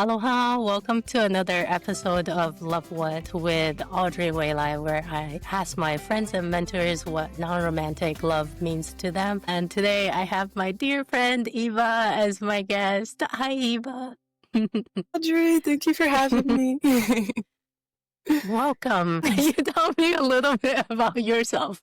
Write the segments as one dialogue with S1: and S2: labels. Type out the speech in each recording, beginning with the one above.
S1: Aloha, welcome to another episode of Love What with Audrey Weilai, where I ask my friends and mentors what non-romantic love means to them. And today I have my dear friend Eva as my guest. Hi, Eva.
S2: Audrey, thank you for having me.
S1: Welcome. Can you tell me a little bit about yourself?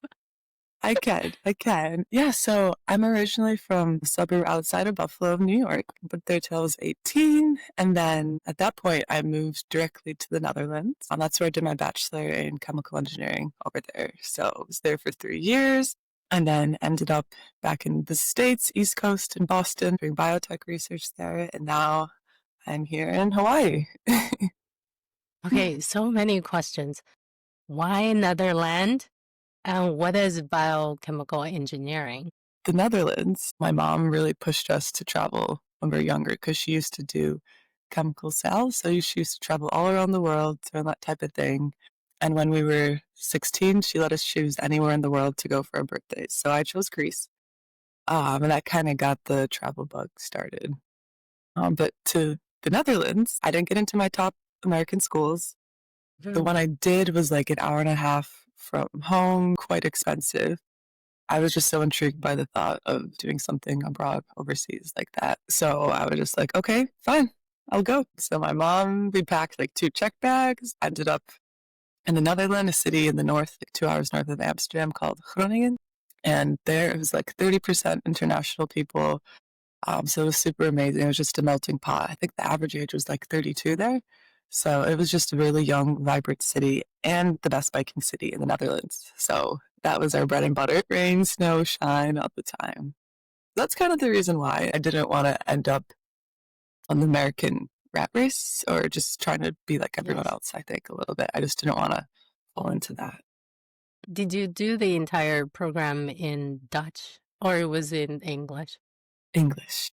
S2: I can. Yeah, so I'm originally from a suburb outside of Buffalo, New York, but there till I was 18. And then at that point, I moved directly to the Netherlands. And that's where I did my bachelor in chemical engineering over there. So I was there for 3 years and then ended up back in the States, East Coast in Boston, doing biotech research there. And now I'm here in Hawaii.
S1: Okay, so many questions. Why Netherlands? And what is biochemical engineering?
S2: The Netherlands, my mom really pushed us to travel when we were younger because she used to do chemical sales. So she used to travel all around the world doing that type of thing. And when we were 16, she let us choose anywhere in the world to go for our birthdays. So I chose Greece. And that kind of got the travel bug started. But to the Netherlands, I didn't get into my top American schools. The one I did was like an hour and a half from home, quite expensive. I was just so intrigued by the thought of doing something abroad overseas like that. So I was just like, okay, fine, I'll go. So my mom, we packed like 2 check bags, ended up in the Netherlands, a city in the north, like 2 hours north of Amsterdam called Groningen. And there it was like 30% international people. So it was super amazing. It was just a melting pot. I think the average age was like 32 there. So it was just a really young, vibrant city and the best biking city in the Netherlands. So that was our bread and butter. Rain, snow, shine all the time. That's kind of the reason why I didn't want to end up on the American rat race or just trying to be like everyone else, I think, a little bit. I just didn't want to fall into that.
S1: Did you do the entire program in Dutch or it was in English?
S2: English.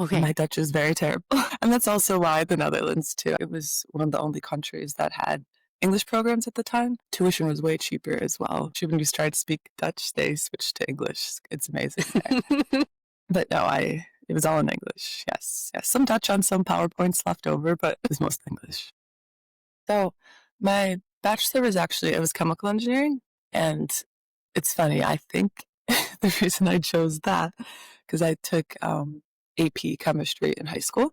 S1: Okay.
S2: My Dutch is very terrible. And that's also why the Netherlands, too. It was one of the only countries that had English programs at the time. Tuition was way cheaper as well. When you try to speak Dutch, they switch to English. It's amazing there. But no, it was all in English. Yes. Some Dutch on some PowerPoints left over, but it was most English. So my bachelor it was chemical engineering. And it's funny, I think the reason I chose that, because I took AP chemistry in high school.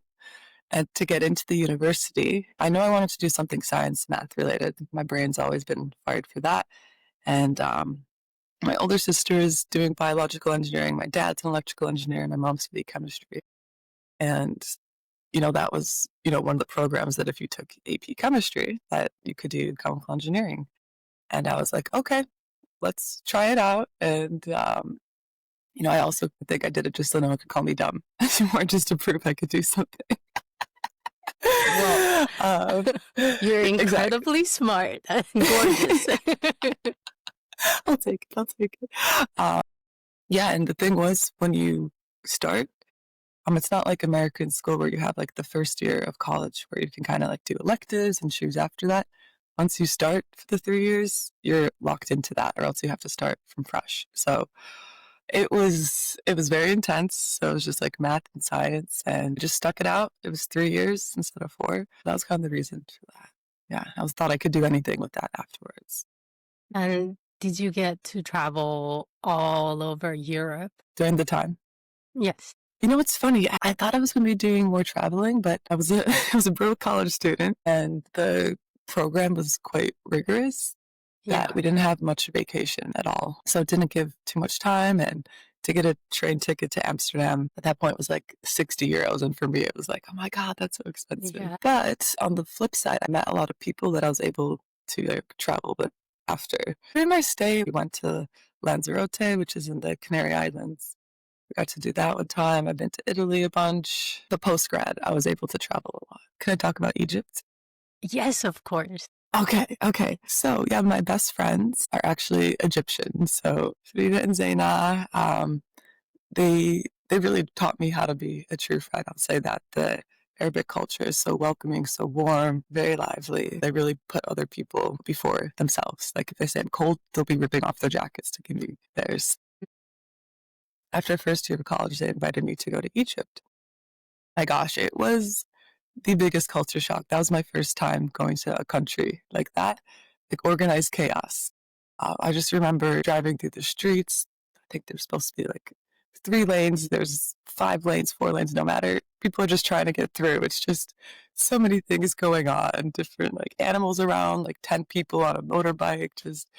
S2: And to get into the university, I know I wanted to do something science, math related. My brain's always been fired for that. And my older sister is doing biological engineering. My dad's an electrical engineer. My mom's studied chemistry. And, that was, one of the programs that if you took AP chemistry, that you could do chemical engineering. And I was like, okay, let's try it out. And, I also think I did it just so no one could call me dumb, more just to prove I could do something.
S1: Well, you're incredibly smart and gorgeous.
S2: I'll take it. Yeah, and the thing was, when you start, it's not like American school where you have like the first year of college where you can kind of like do electives and choose after that. Once you start for the 3 years, you're locked into that, or else you have to start from fresh. So it was very intense. So it was just like math and science, and just stuck it out. It was 3 years instead of 4. That was kind of the reason for that. Yeah, thought I could do anything with that afterwards.
S1: And did you get to travel all over Europe
S2: during the time?
S1: Yes.
S2: It's funny. I thought I was going to be doing more traveling, but I was a broke college student, and the program was quite rigorous. Yeah, we didn't have much vacation at all, so it didn't give too much time. And to get a train ticket to Amsterdam at that point was like 60 euros, and for me it was like, oh my god, that's so expensive. Yeah. But on the flip side, I met a lot of people that I was able to travel with after. During my stay, we went to Lanzarote, which is in the Canary Islands. We got to do that one time. I've been to Italy a bunch. The post-grad, I was able to travel a lot. Can I talk about Egypt?
S1: Yes, of course.
S2: Okay. So, yeah, my best friends are actually Egyptian. So, Frida and Zaina, they really taught me how to be a true friend. I'll say that. The Arabic culture is so welcoming, so warm, very lively. They really put other people before themselves. Like if they say I'm cold, they'll be ripping off their jackets to give me theirs. After first year of college, they invited me to go to Egypt. My gosh, it was the biggest culture shock. That was my first time going to a country like that, like organized chaos. I just remember driving through the streets. I think there's supposed to be like 3 lanes. There's 5 lanes, 4 lanes, no matter. People are just trying to get through. It's just so many things going on, different like animals around, like 10 people on a motorbike, just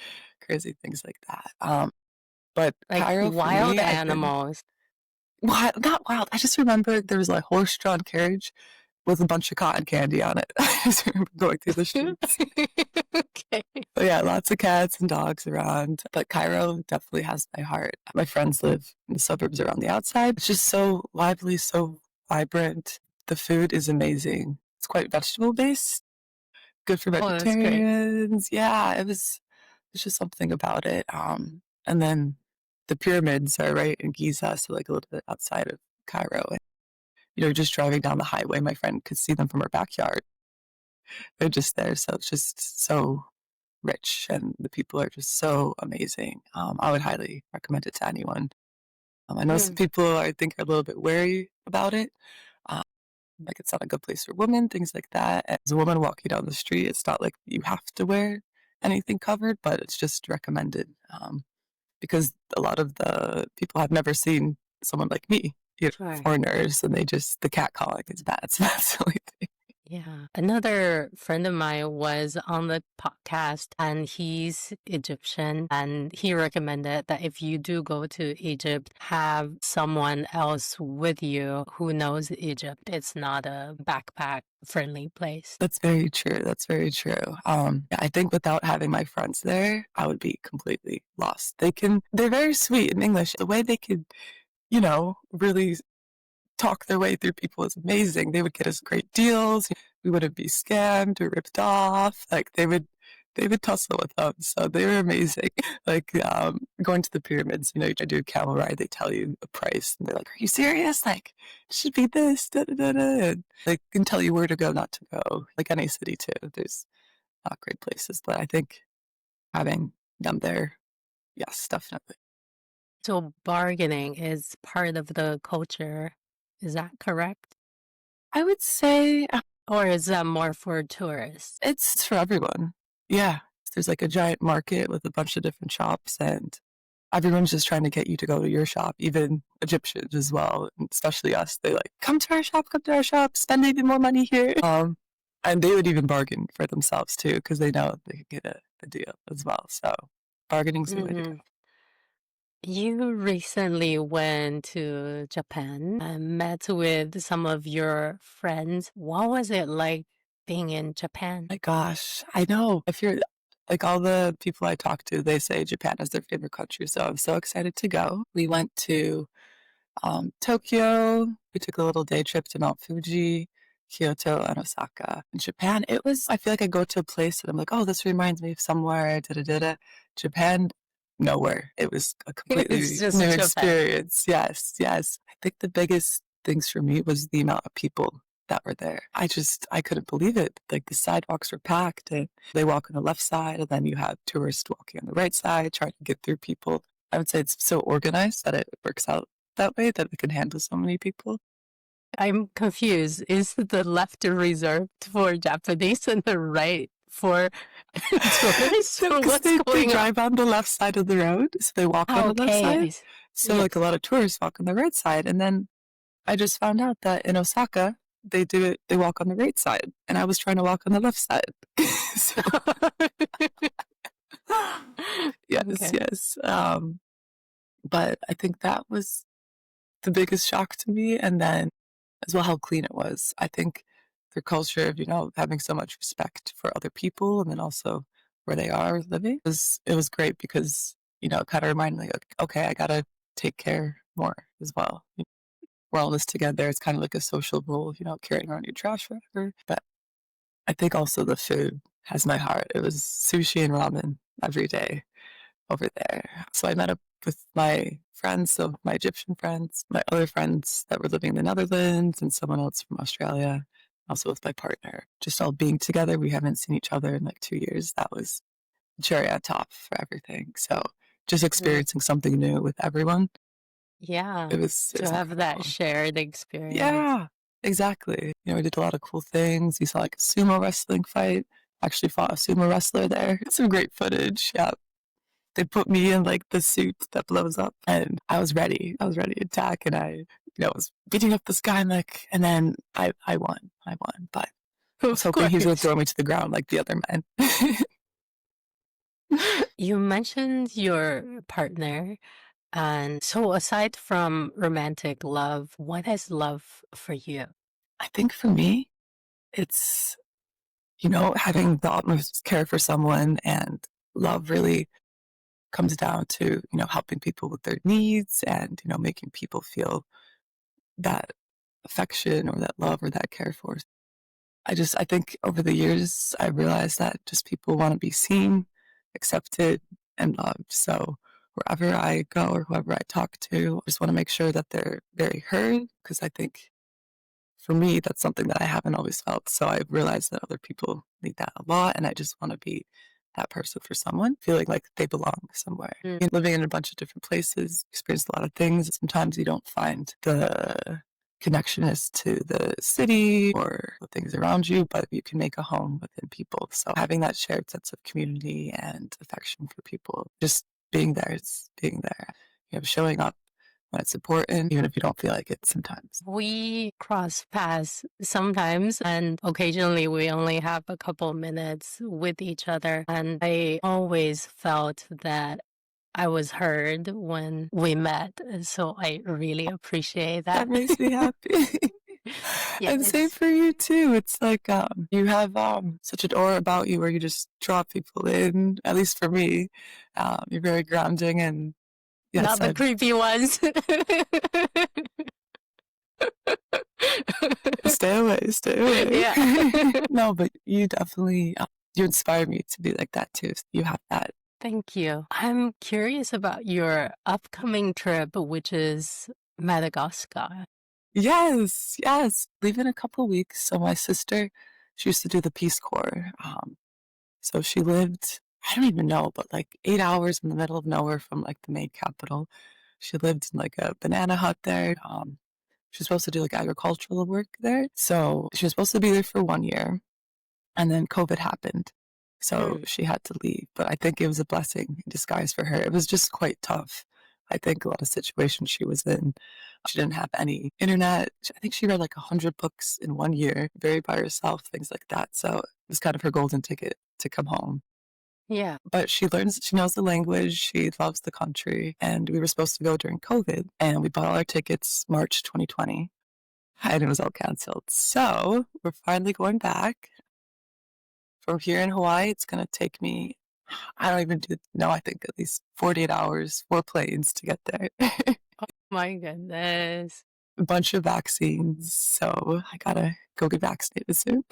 S2: crazy things like that. But
S1: Like
S2: Cairo for
S1: wild
S2: me, I've been
S1: animals.
S2: wild, not wild. I just remember there was a horse-drawn carriage with a bunch of cotton candy on it. I just remember going through the streets.
S1: Okay.
S2: But yeah, lots of cats and dogs around. But Cairo definitely has my heart. My friends live in the suburbs around the outside. It's just so lively, so vibrant. The food is amazing. It's quite vegetable based, good for
S1: Oh, that's great.
S2: vegetarians. Yeah, it's just something about it. And then the pyramids are right in Giza, so like a little bit outside of Cairo. And, just driving down the highway, my friend could see them from her backyard. They're just there, so it's just so rich, and the people are just so amazing. I would highly recommend it to anyone. I know some
S1: Mm,
S2: people I think are a little bit wary about it. Um, like it's not a good place for women, things like that. As a woman walking down the street, it's not like you have to wear anything covered, but it's just recommended because a lot of the people have never seen someone like me,
S1: sure.
S2: foreigners, and the cat calling is bad. So that's the only thing.
S1: Yeah. Another friend of mine was on the podcast and he's Egyptian and he recommended that if you do go to Egypt, have someone else with you who knows Egypt. It's not a backpack friendly place.
S2: That's very true. That's very true. I think without having my friends there, I would be completely lost. They're very sweet in English. The way they could, really talk their way through people is amazing. They would get us great deals. We wouldn't be scammed or ripped off. Like they would tussle with them. So they were amazing. Like going to the pyramids, I do a camel ride. They tell you the price, and they're like, "Are you serious? Like, it should be this." Da, da, da, da. And they can tell you where to go, not to go. Like any city too. There's not great places, but I think having them there, yes, definitely.
S1: So bargaining is part of the culture. Is that correct?
S2: I would say
S1: Or is that more for tourists?
S2: it's for everyone. Yeah. There's like a giant market with a bunch of different shops, and everyone's just trying to get you to go to your shop, even Egyptians as well, and especially us. They like, come to our shop, spend even more money here. And they would even bargain for themselves too, because they know they could get a deal as well. So bargaining's the way to go.
S1: Hmm. You recently went to Japan and met with some of your friends. What was it like being in Japan?
S2: My gosh, I know. If you're like all the people I talk to, they say Japan is their favorite country. So I'm so excited to go. We went to Tokyo. We took a little day trip to Mount Fuji, Kyoto, and Osaka. In Japan, I feel like I go to a place and I'm like, oh, this reminds me of somewhere, da da da da. Japan, nowhere. It was a
S1: It's
S2: completely
S1: just
S2: new
S1: Japan.
S2: experience. Yes, yes. I think the biggest things for me was the amount of people that were there. I couldn't believe it. Like the sidewalks were packed and they walk on the left side and then you have tourists walking on the right side trying to get through people. I would say it's so organized that it works out that way that we can handle so many people.
S1: I'm confused. Is the left reserved for Japanese and the right for tourists?
S2: No, because
S1: What's
S2: they
S1: going on?
S2: drive on the left side of the road, so they walk on
S1: Oh,
S2: the left
S1: okay.
S2: side. So like a
S1: Yes.
S2: lot of tourists walk on the right side, and then I just found out that in Osaka they do it. They walk on the right side, and I was trying to walk on the left side. So yes,
S1: Okay.
S2: yes. But I think that was the biggest shock to me, and then as well how clean it was. I think their culture of having so much respect for other people, and then also where they are living it was great because it kind of reminded me like, okay, I gotta take care more as well. We're all in this together. It's kind of like a social rule, carrying around your trash forever. But I think also the food has my heart. It was sushi and ramen every day over there. So I met up with my friends, so my Egyptian friends, my other friends that were living in the Netherlands, and someone else from Australia, also with my partner. Just all being together. We haven't seen each other in like 2 years. That was cherry on top for everything. So just
S1: Mhm.
S2: experiencing something new with everyone,
S1: Yeah.
S2: it was
S1: To have that
S2: incredible.
S1: shared experience.
S2: Yeah. Exactly. We did a lot of cool things. You saw like a sumo wrestling fight. Actually fought a sumo wrestler there. Some great footage. Yeah. They put me in like the suit that blows up and I was ready. I was ready to attack and I was beating up this guy and then I won. I won. But I was
S1: Of
S2: hoping he was going to
S1: course.
S2: throw me to the ground like the other men.
S1: You mentioned your partner. And so, aside from romantic love, what is love for you?
S2: I think for me, it's, having the utmost care for someone and love really comes down to, helping people with their needs and, making people feel that affection or that love or that care for. I think over the years, I realized that just people want to be seen, accepted, and loved. So wherever I go or whoever I talk to, I just want to make sure that they're very heard because I think for me, that's something that I haven't always felt. So I realized that other people need that a lot. And I just want to be that person for someone, feeling like they belong somewhere.
S1: Mm.
S2: Living in a bunch of different places, experienced a lot of things. Sometimes you don't find the connectionist to the city or the things around you, but you can make a home within people. So having that shared sense of community and affection for people, just being there, it's being there. Showing up when it's important, even if you don't feel like it sometimes.
S1: We cross paths sometimes, and occasionally we only have a couple minutes with each other. And I always felt that I was heard when we met. And so I really appreciate that.
S2: That makes me happy.
S1: Yeah,
S2: And same for you too. It's like you have such an aura about you where you just draw people in. At least for me, you're very grounding, and yes,
S1: not the creepy ones.
S2: stay away, stay away.
S1: Yeah.
S2: No, but you definitely you inspire me to be like that too. You have that.
S1: Thank you. I'm curious about your upcoming trip, which is Madagascar.
S2: Yes, yes. Leave in a couple weeks. So my sister, she used to do the Peace Corps. So she lived, I don't even know, but like 8 hours in the middle of nowhere from like the main capital. She lived in like a banana hut there. She was supposed to do like agricultural work there. So she was supposed to be there for 1 year. And then COVID happened. So
S1: Mm.
S2: she had to leave. But I think it was a blessing in disguise for her. It was just quite tough. I think a lot of situations she was in. She didn't have any internet. I think she read like 100 books in 1 year, very by herself, things like that. So it was kind of her golden ticket to come home.
S1: Yeah.
S2: But she knows the language, she loves the country. And we were supposed to go during COVID. And we bought all our tickets March 2020. And it was all canceled. So we're finally going back. From here in Hawaii, it's going to take me, I don't even know, I think at least 48 hours, 4 planes to get there.
S1: My goodness.
S2: A bunch of vaccines, so I gotta go get vaccinated soon.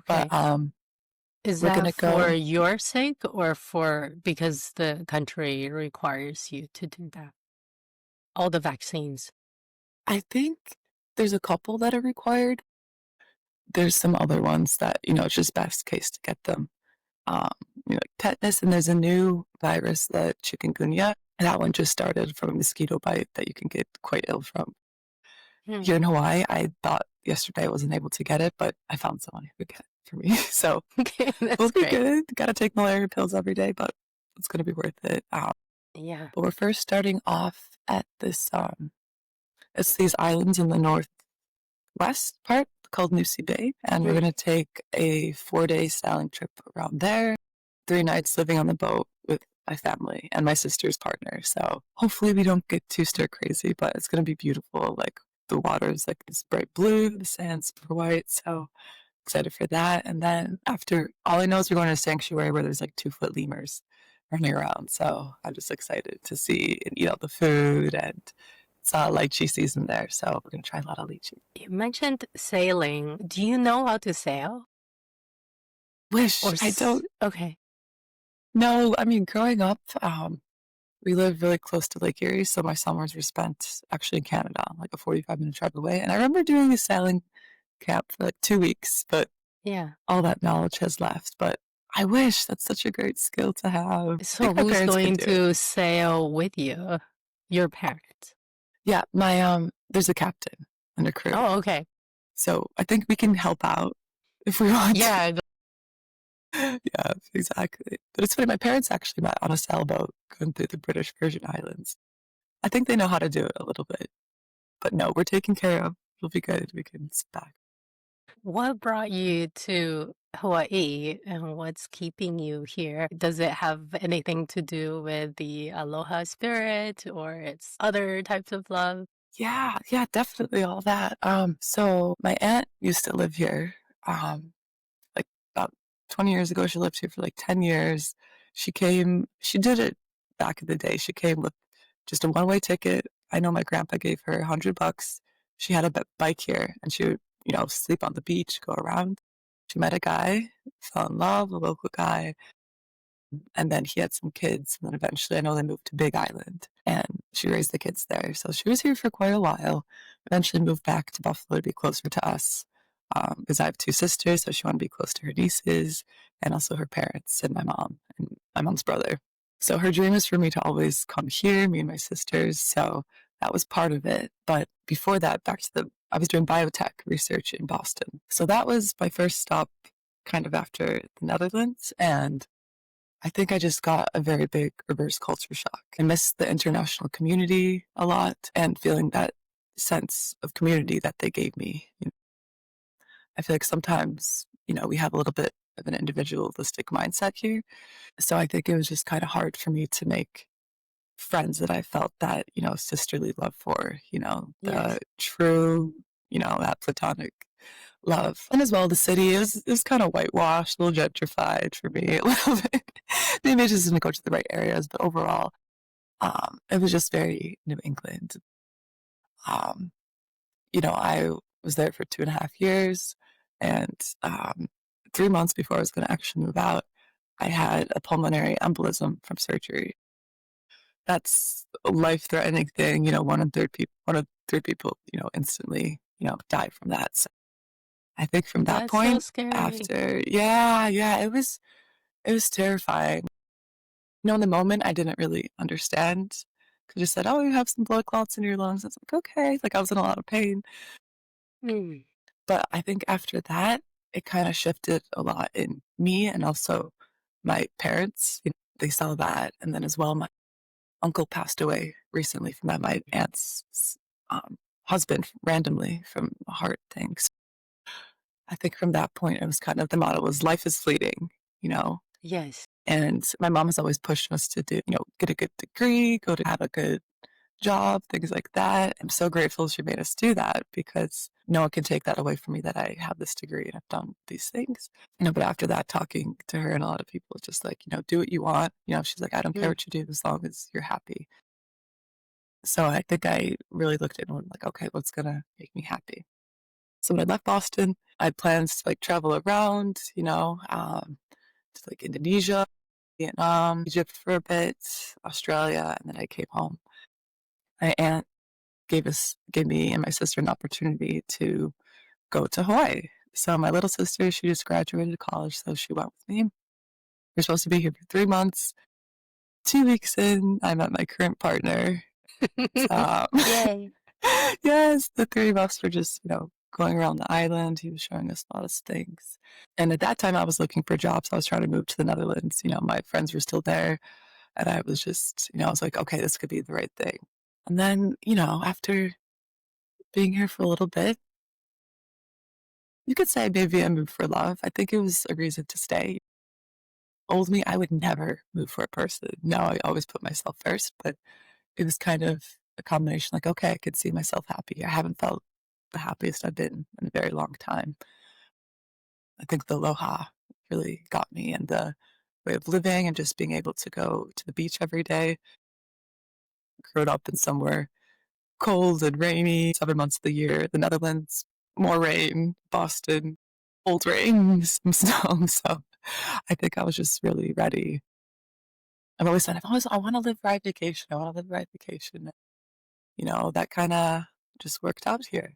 S2: But
S1: Okay. Is
S2: we're gonna
S1: that for
S2: go.
S1: your sake or for because the country requires you to do that? All the vaccines.
S2: I think there's a couple that are required. There's some other ones that, it's just best case to get them. Um, like tetanus, and there's a new virus, the chikungunya. And that one just started from a mosquito bite that you can get quite ill from.
S1: Hmm.
S2: Here in Hawaii, I thought yesterday I wasn't able to get it, but I found someone who could get it for me. So
S1: Okay,
S2: we'll
S1: that's
S2: be
S1: great.
S2: good. Gotta take malaria pills every day, but it's gonna be worth it.
S1: Yeah.
S2: But we're first starting off at this it's these islands in the northwest part called Nusi Bay, and we're
S1: Hmm.
S2: gonna take a 4-day sailing trip around there. 3 nights living on the boat with my family and my sister's partner. So hopefully we don't get too stir crazy, but it's gonna be beautiful. Like the water's like this bright blue, the sand's super white. So excited for that. And then after, all I know is we're going to a sanctuary where there's like 2-foot lemurs running around. So I'm just excited to see and eat all the food. And it's lychee season there. So we're going to try a lot of lychee.
S1: You mentioned sailing. Do you know how to sail?
S2: Wish I don't
S1: Okay.
S2: know. I mean, growing up, we lived really close to Lake Erie. So my summers were spent actually in Canada, like a 45-minute drive away. And I remember doing a sailing camp for like 2 weeks, but
S1: Yeah.
S2: all that knowledge has left. But I wish that's such a great skill to have. I
S1: So
S2: think my
S1: who's
S2: parents could
S1: going
S2: do it.
S1: to sail with you? Your parents.
S2: Yeah, there's a captain. and a crew.
S1: Oh, okay.
S2: So I think we can help out if we want to.
S1: Yeah.
S2: Yeah, exactly. But it's funny, my parents actually met on a sailboat going through the British Virgin Islands. I think they know how to do it a little bit. But no, we're taken care of. It'll be good. We can sit back.
S1: What brought you to Hawaii and what's keeping you here? Does it have anything to do with the Aloha spirit or it's other types of love?
S2: Yeah, yeah, definitely all that. So my aunt used to live here. Like about 20 years ago, she lived here for like 10 years. She did it back in the day. She came with just a one-way ticket. I know my grandpa gave her $100. She had a bike here and she would, sleep on the beach, go around. She met a guy, fell in love, a local guy, and then he had some kids. And then eventually, I know they moved to Big Island and she raised the kids there. So she was here for quite a while. Eventually, moved back to Buffalo to be closer to us because I have two sisters. So she wanted to be close to her nieces and also her parents and my mom's brother. So her dream is for me to always come here, me and my sisters. So that was part of it. But before that, I was doing biotech research in Boston. So that was my first stop kind of after the Netherlands. And I think I just got a very big reverse culture shock. I miss the international community a lot and feeling that sense of community that they gave me. I feel like sometimes, we have a little bit of an individualistic mindset here. So I think it was just kind of hard for me to make friends that I felt that, sisterly love for, the
S1: Yes.
S2: true, that platonic love. And as well, the city is kind of whitewashed, a little gentrified for me a little bit. Maybe I just didn't go to the right areas, but overall, it was just very New England. Um, I was there for 2.5 years, and 3 months before I was going to actually move out, I had a pulmonary embolism from surgery. That's a life-threatening thing. One in three people, instantly, die from that. So I think from that
S1: That's so
S2: point
S1: scary.
S2: after, yeah, yeah, it was terrifying. In the moment, I didn't really understand. Because you said, "Oh, you have some blood clots in your lungs." I was like, "Okay." Like I was in a lot of pain.
S1: Mm.
S2: But I think after that, it kind of shifted a lot in me and also my parents. They saw that, and then as well, my uncle passed away recently from that. My aunt's husband randomly from a heart thing. So I think from that point, it was kind of the motto was life is fleeting, you know.
S1: Yes.
S2: And my mom has always pushed us to do, get a good degree, go to have a good job, things like that. I'm so grateful she made us do that because no one can take that away from me that I have this degree and I've done these things. But after that, talking to her and a lot of people, it's just like, do what you want. She's like, I don't care
S1: Mm.
S2: what you do as long as you're happy. So I think I really looked at it and went like, okay, what's going to make me happy? So when I left Boston, I had plans to like travel around, to like Indonesia, Vietnam, Egypt for a bit, Australia, and then I came home. My aunt gave me and my sister an opportunity to go to Hawaii. So my little sister, she just graduated college, so she went with me. We're supposed to be here for 3 months. 2 weeks in, I met my current partner. So,
S1: Yay.
S2: yes, the three of us were just, going around the island. He was showing us a lot of things. And at that time, I was looking for jobs. I was trying to move to the Netherlands. My friends were still there. And I was just, I was like, okay, this could be the right thing. And then, after being here for a little bit, you could say maybe I moved for love. I think it was a reason to stay. Old me, I would never move for a person. No, I always put myself first, but it was kind of a combination like, okay, I could see myself happy. I haven't felt the happiest I've been in a very long time. I think the aloha really got me and the way of living and just being able to go to the beach every day. Growing up in somewhere cold and rainy 7 months of the year. The Netherlands, more rain. Boston, cold rain, some snow. So I think I was just really ready. I've always said, I want to live right vacation. I want to live right vacation. That kind of just worked out here.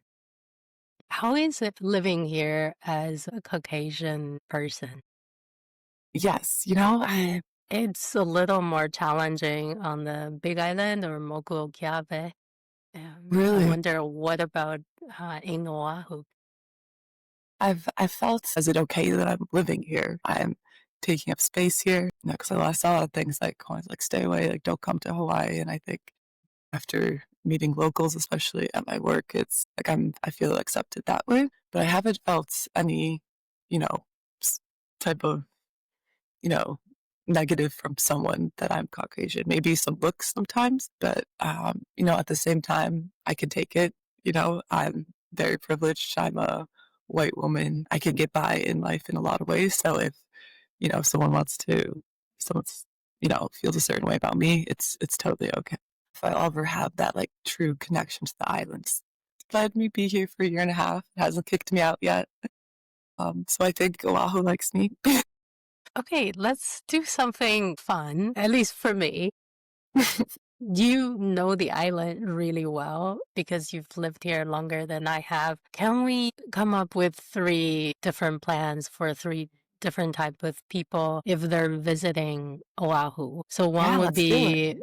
S1: How is it living here as a Caucasian person?
S2: Yes,
S1: It's a little more challenging on the Big Island or Mokuokiawe. I
S2: Really?
S1: wonder what about in Oahu?
S2: I've felt, is it okay that I'm living here? I'm taking up space here? Because I saw a lot of things like, oh, like stay away, like don't come to Hawaii. And I think after meeting locals, especially at my work, it's like I feel accepted that way. But I haven't felt any, you know, type of, you know, negative from someone that I'm Caucasian. Maybe some looks sometimes, but at the same time, I can take it. I'm very privileged. I'm a white woman. I can get by in life in a lot of ways. So if someone wants to, someone's feels a certain way about me, it's totally okay. If I'll ever have that like true connection to the islands, let me be here for a year and a half. It hasn't kicked me out yet. So I think Oahu likes me.
S1: Okay, let's do something fun, at least for me. You know the island really well because you've lived here longer than I have. Can we come up with 3 different plans for 3 different type of people if they're visiting Oahu? So one
S2: Yeah,
S1: would
S2: let's do it.
S1: be,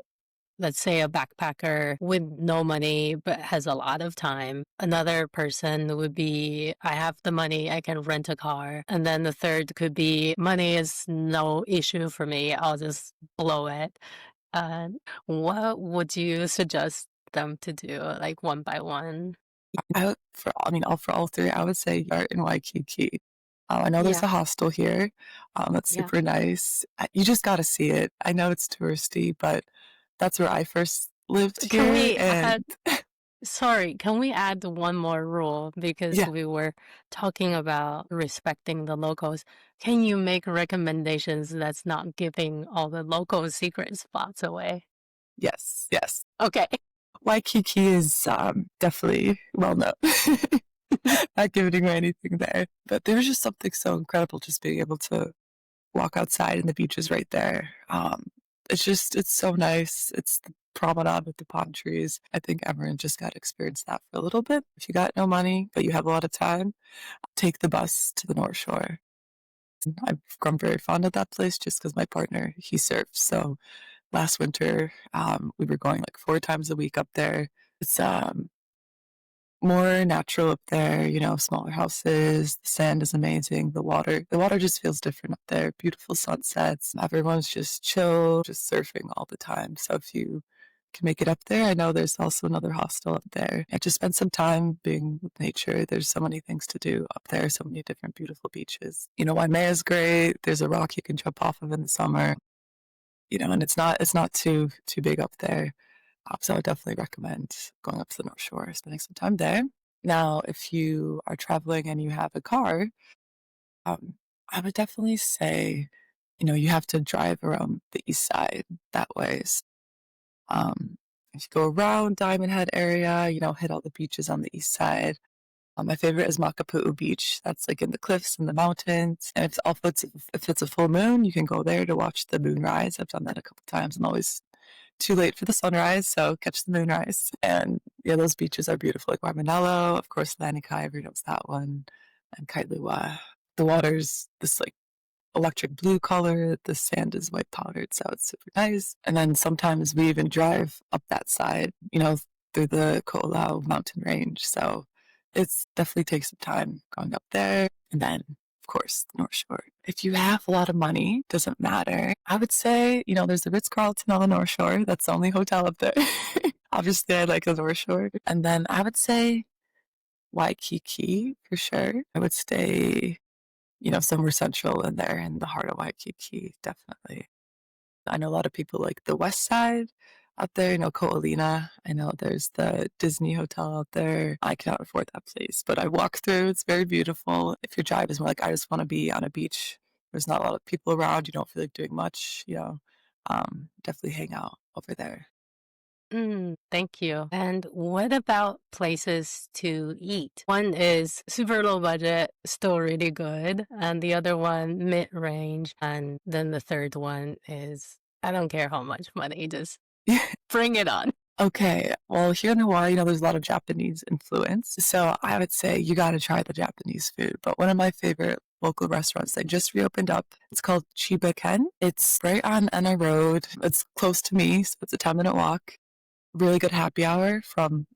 S1: let's say, a backpacker with no money but has a lot of time. Another person would be, I have the money, I can rent a car. And then the third could be, money is no issue for me, I'll just blow it. Uh, what would you suggest them to do, like one by one?
S2: For all three, I would say start in Waikiki. I know there's
S1: Yeah,
S2: a hostel here. That's
S1: yeah.
S2: super nice. You just got to see it. I know it's touristy, but that's where I first lived
S1: Can
S2: here,
S1: we
S2: and
S1: add, sorry, can we add one more rule because
S2: yeah,
S1: we were talking about respecting the locals? Can you make recommendations that's not giving all the local secret spots away?
S2: yes, yes.
S1: Okay.
S2: Waikiki is definitely well known. Not giving away anything there, but there was just something so incredible just being able to walk outside and the beach is right there. It's so nice. It's the promenade with the palm trees. I think everyone just got to experience that for a little bit. If you got no money, but you have a lot of time, take the bus to the North Shore. I've grown very fond of that place just because my partner, he surfs. So last winter, we were going like 4 times a week up there. It's more natural up there, smaller houses. The sand is amazing. The water just feels different up there. Beautiful sunsets. Everyone's just chill, just surfing all the time. So if you can make it up there, I know there's also another hostel up there. And just spend some time being with nature. There's so many things to do up there, so many different beautiful beaches. Waimea is great. There's a rock you can jump off of in the summer. And it's not too big up there. So I would definitely recommend going up to the North Shore, spending some time there. Now, if you are traveling and you have a car, um, I would definitely say, you have to drive around the east side that way. Um, if you go around Diamond Head area, hit all the beaches on the east side. My favorite is Makapu'u Beach. That's like in the cliffs and the mountains. And if it's a full moon, you can go there to watch the moonrise. I've done that a couple times. I'm always too late for the sunrise, so catch the moonrise. And yeah, those beaches are beautiful, like Waimanalo, of course, Lanikai, everyone knows that one, and Kailua. The water's this like electric blue color, the sand is white powdered, so it's super nice. And then sometimes we even drive up that side, through the Ko'olau mountain range. So it's definitely takes some time going up there. And then of course, the North Shore. If you have a lot of money, doesn't matter. I would say, there's the Ritz-Carlton on the North Shore. That's the only hotel up there. Obviously, I like the North Shore. And then I would say Waikiki for sure. I would stay, somewhere central in there in the heart of Waikiki, definitely. I know a lot of people like the west side out there, Ko'olina. I know there's the Disney Hotel out there. I cannot afford that place, but I walk through. It's very beautiful. If your drive is more like, I just want to be on a beach, there's not a lot of people around, you don't feel like doing much, definitely hang out over there.
S1: Thank you. And what about places to eat? One is super low budget, still really good, and the other one mid-range, and then the third one is I don't care how much money, just bring it on.
S2: Okay, well, here in Hawaii, there's a lot of Japanese influence. So I would say you got to try the Japanese food. But one of my favorite local restaurants that just reopened up, it's called Chiba Ken. It's right on Enna Road. It's close to me, so it's a 10-minute walk. really good happy hour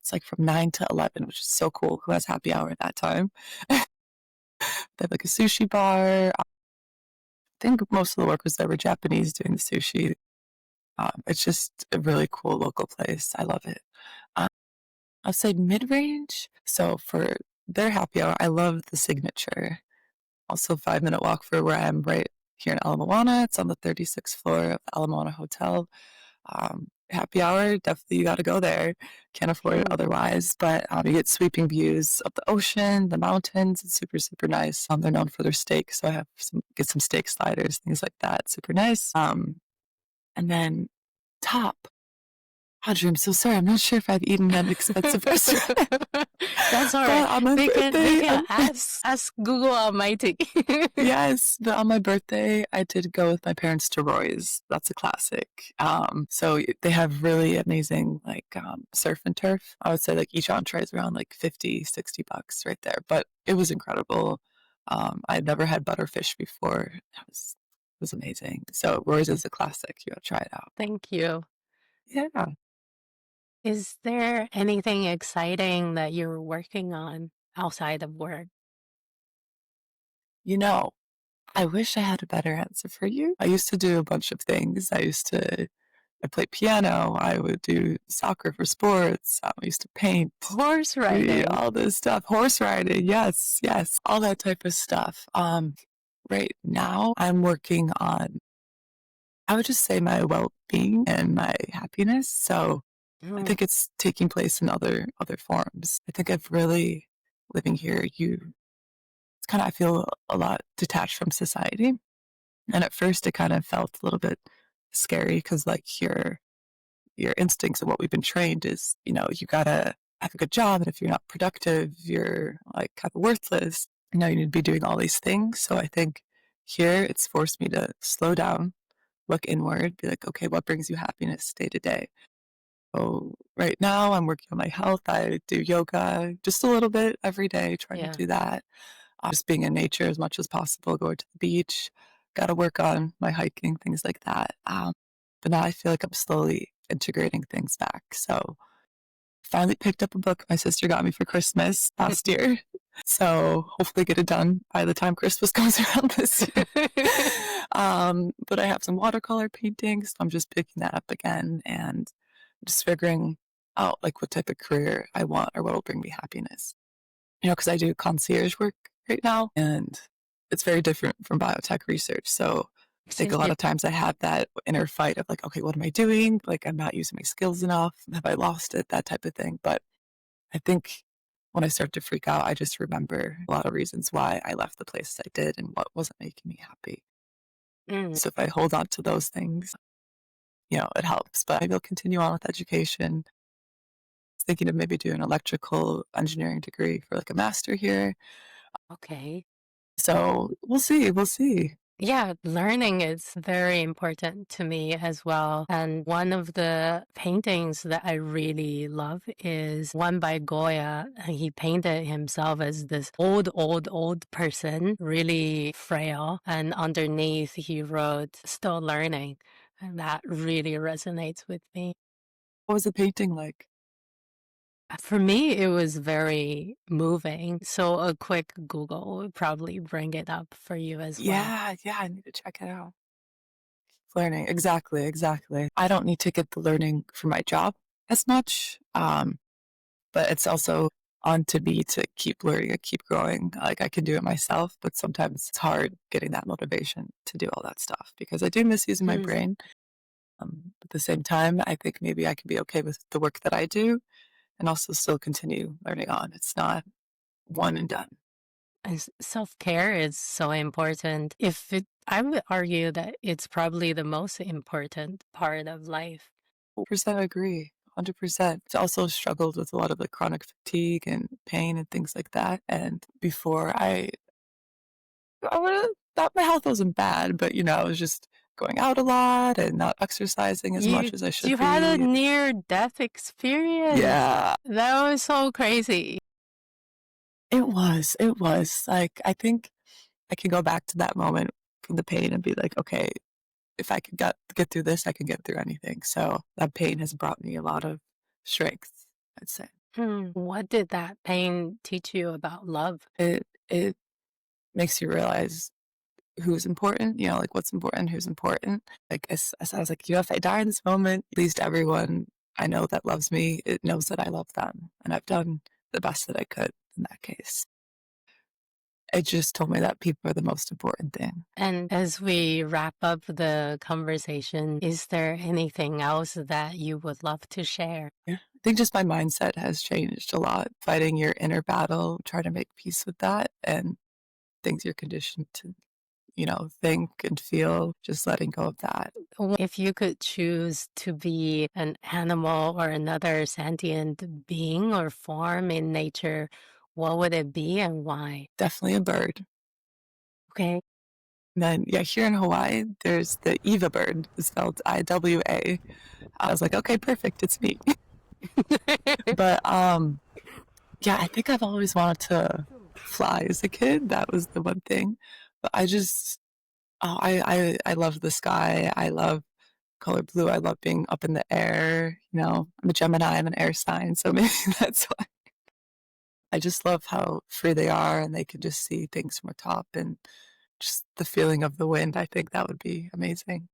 S2: it's like from 9 to 11, which is so cool. Who has happy hour at that time? They have like a sushi bar. I think most of the workers there were Japanese doing the sushi. It's just a really cool local place. I love it. Um, I'll say mid-range. So for their happy hour, I love the Signature. Also 5-minute walk for where I am right here in Ala Moana. It's on the 36th floor of the Ala Moana Hotel. Happy hour, definitely you got to go there. Can't afford it
S1: Mm.
S2: otherwise, but you get sweeping views of the ocean, the mountains. It's super, super nice. They're known for their steak, so I have get some steak sliders, things like that. Super nice. And then top. Audrey, I'm so sorry. I'm not sure if I've eaten at an expensive restaurant.
S1: That's all right.
S2: But on my
S1: We
S2: birthday,
S1: can ask Google Almighty.
S2: yes, but on my birthday, I did go with my parents to Roy's. That's a classic. So they have really amazing surf and turf. I would say like each entree is around like 50, $60 right there, but it was incredible. I'd never had butterfish before. It was amazing. So Roy's is a classic. You gotta try it out.
S1: Thank you.
S2: Yeah.
S1: Is there anything exciting that you're working on outside of work?
S2: You know, I wish I had a better answer for you. I used to do a bunch of things. I played piano. I would do soccer for sports. I used to paint,
S1: Horse riding.
S2: all this stuff. Horse riding, yes, yes, all that type of stuff. Right now, I'm working on, I would just say, my well-being and my happiness. So I
S1: Mm,
S2: think it's taking place in other forms. I think I've really living here. It's kind of I feel a lot detached from society, and at first it kind of felt a little bit scary because like your instincts and what we've been trained is, you gotta have a good job. And if you're not productive, you're like kind of worthless. You know, you need to be doing all these things. So I think here it's forced me to slow down, look inward, be like, okay, what brings you happiness day to day? So right now I'm working on my health. I do yoga just a little bit every day, trying to
S1: yeah.
S2: do that. Just being in nature as much as possible, going to the beach. Got to work on my hiking, things like that. But now I feel like I'm slowly integrating things back. So finally picked up a book my sister got me for Christmas last year. So hopefully get it done by the time Christmas comes around this year. But I have some watercolor paintings. So I'm just picking that up again and just figuring out like what type of career I want or what will bring me happiness. Because I do concierge work right now and it's very different from biotech research. So I think a lot
S1: Yeah.
S2: of times I have that inner fight of like, okay, what am I doing? Like, I'm not using my skills enough. Have I lost it? That type of thing. But I think when I start to freak out, I just remember a lot of reasons why I left the place I did and what wasn't making me happy.
S1: Mm,
S2: So if I hold on to those things, it helps. But maybe I'll continue on with education. Thinking of maybe doing an electrical engineering degree for like a master here.
S1: okay.
S2: So we'll see. We'll see.
S1: Yeah, learning is very important to me as well. And one of the paintings that I really love is one by Goya. He painted himself as this old person, really frail. And underneath, he wrote, still learning. And that really resonates with me.
S2: What was the painting like?
S1: For me, it was very moving. So a quick Google would probably bring it up for you as well.
S2: Yeah, yeah, I need to check it out. Learning. Exactly, exactly. I don't need to get the learning for my job as much. But it's also on to me to keep learning and keep growing. Like I can do it myself, but sometimes it's hard getting that motivation to do all that stuff because I do miss using my
S1: Mm.
S2: brain. At the same time, I think maybe I can be okay with the work that I do and also still continue learning on. It's not one and done.
S1: Self-care is so important. I would argue that it's probably the most important part of life.
S2: 100% agree. 100%. I also struggled with a lot of like chronic fatigue and pain and things like that. And before I would thought my health wasn't bad, but I was just going out a lot and not exercising as much as I should
S1: You had a
S2: be.
S1: near-death experience.
S2: Yeah,
S1: That was so crazy.
S2: it was. It was. Like, I think I can go back to that moment from the pain and be like, okay, if I could get through this, I can get through anything. So that pain has brought me a lot of strength, I'd say.
S1: What did that pain teach you about love?
S2: It makes you realize who's important, like what's important, who's important. Like as I was like, if I die in this moment, at least everyone I know that loves me, it knows that I love them. And I've done the best that I could in that case. It just told me that people are the most important thing.
S1: And as we wrap up the conversation, is there anything else that you would love to share?
S2: Yeah. I think just my mindset has changed a lot. Fighting your inner battle, trying to make peace with that and things you're conditioned to, think and feel, just letting go of that.
S1: If you could choose to be an animal or another sentient being or form in nature, what would it be and why?
S2: Definitely a bird.
S1: Okay.
S2: And then, here in Hawaii, there's the Eva bird. It's spelled IWA. I was like, okay, perfect. It's me. But, I think I've always wanted to fly as a kid. That was the one thing. But I love the sky. I love color blue. I love being up in the air. I'm a Gemini. I'm an air sign. So maybe that's why. I just love how free they are and they can just see things from atop and just the feeling of the wind. I think that would be amazing.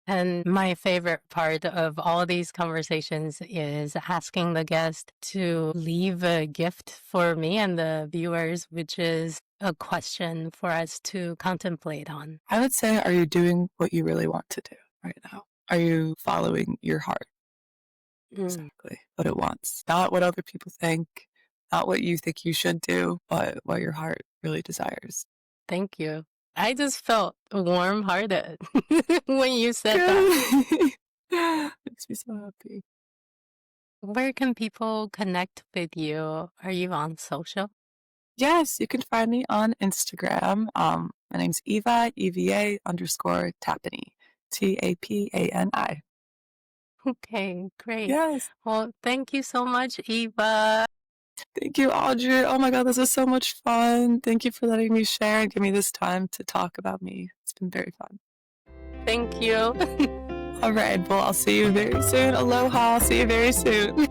S1: And my favorite part of all these conversations is asking the guest to leave a gift for me and the viewers, which is a question for us to contemplate on.
S2: I would say, are you doing what you really want to do right now? Are you following your heart? Exactly what it wants. Not what other people think, not what you think you should do, but what your heart really desires.
S1: Thank you. I just felt warm-hearted when you said that.
S2: Makes me so happy.
S1: Where can people connect with you? Are you on social?
S2: Yes, you can find me on Instagram. My name's Eva, EVA _Tapani, TAPANI.
S1: Okay, great.
S2: Yes.
S1: Well, thank you so much, Eva.
S2: Thank you, Audrey. Oh my God, this is so much fun. Thank you for letting me share and give me this time to talk about me. It's been very fun.
S1: Thank you.
S2: All right, well, I'll see you very soon. Aloha. I'll see you very soon.